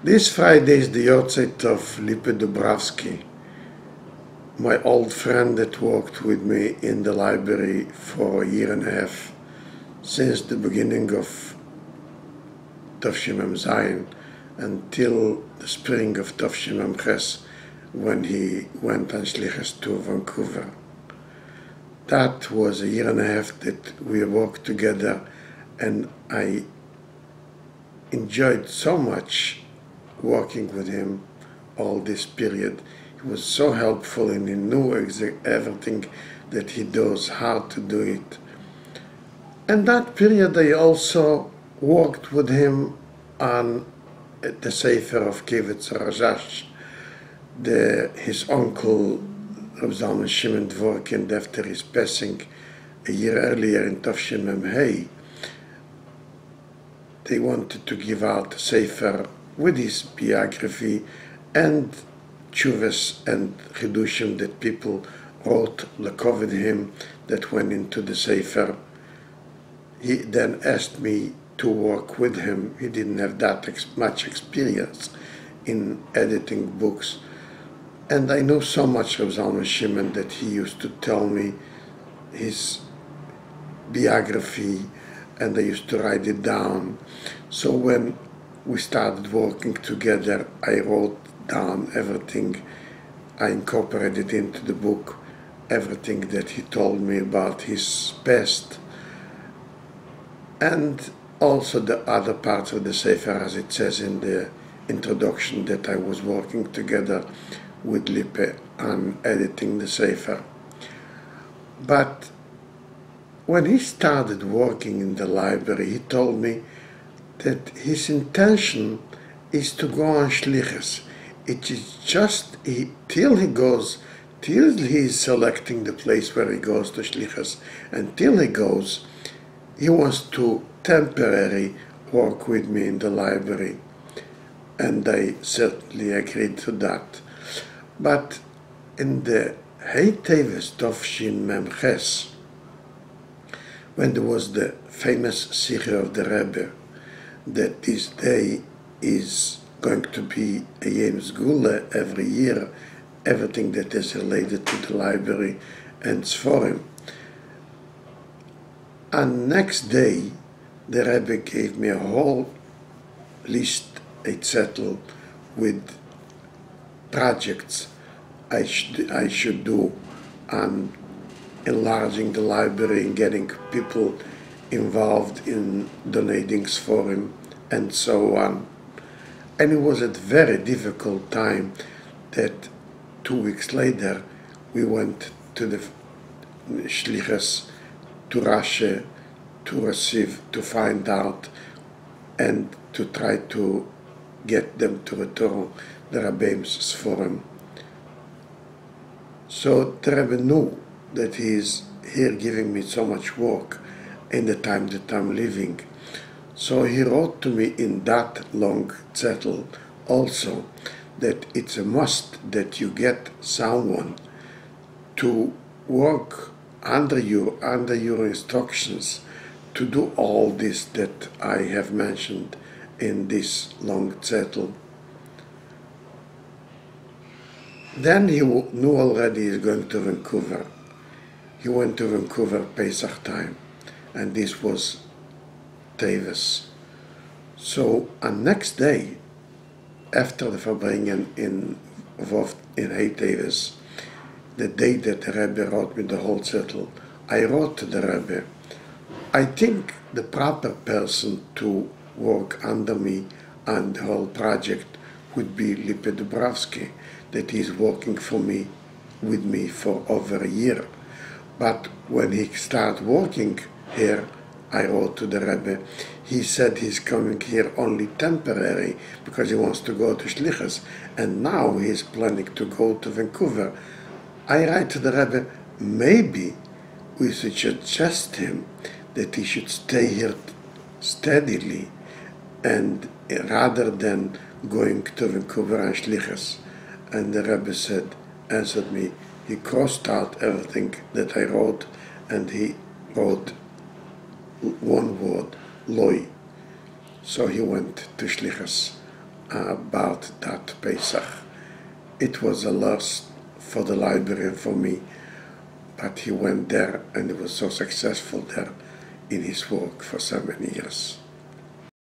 This Friday is the yohrtzeit of Lipa Dubrawsky, my old friend that worked with me in the library for a year and a half, since the beginning of Tavshimem Zayin until the spring of Tavshimem Ches, when he went on shliach to Vancouver. That was a year and a half that we worked together, and I enjoyed so much working with him all this period. He was so helpful, and he knew everything that he does, how to do it. And that period I also worked with him on the Sefer of Kivetz Rajash. His uncle, Rabbi Shalom Ber Levine, after his passing a year earlier in Tavshimem Hey, they wanted to give out a Sefer with his biography and tshuvas and chidushim that people wrote, lakoved him, that went into the Sefer. He then asked me to work with him. He didn't have that much experience in editing books. And I know so much of Zalman Shimon that he used to tell me his biography, and I used to write it down. So when we started working together, I wrote down everything. I incorporated into the book everything that he told me about his past, and also the other parts of the Sefer, as it says in the introduction, that I was working together with Lipa on editing the Sefer. But when he started working in the library, he told me that his intention is to go on shlichus. It is just till he is selecting the place where he goes to shlichus, until he goes, he wants to temporarily work with me in the library, and I certainly agreed to that. But in the Hey Teves Tavshimem Ches, when there was the famous Sikha of the Rebbe, that this day is going to be a Yom Zgula every year, everything that is related to the library and Sforim. And next day, the Rebbe gave me a whole list, a zettel, with projects I should do on enlarging the library and getting people involved in donating for him and so on. And it was a very difficult time that 2 weeks later we went to the shlichus to Russia to receive, to find out, and to try to get them to return the Rabbeim's Sforim. So the Rebbe knew that he is here giving me so much work in the time that I'm living. So he wrote to me in that long zettel also that it's a must that you get someone to work under your instructions to do all this that I have mentioned in this long zettel. Then he knew already he's going to Vancouver. He went to Vancouver Pesach time, and this was Teves. So on next day, after the Verbringen involved in Hey Teves, the day that the Rebbe wrote me the whole zettel, I wrote to the Rebbe, I think the proper person to work under me on the whole project would be Lipa Dubrawsky, that he's working with me for over a year. But when he started working here, I wrote to the Rebbe, he said he's coming here only temporary because he wants to go to shlichus, and now he's planning to go to Vancouver. I write to the Rebbe, maybe we should suggest him that he should stay here steadily, and rather than going to Vancouver and shlichus. And the Rebbe answered me, he crossed out everything that I wrote, and he wrote one word, loy. So he went to shlichus about that Pesach. It was a loss for the library and for me, but he went there and he was so successful there in his work for so many years.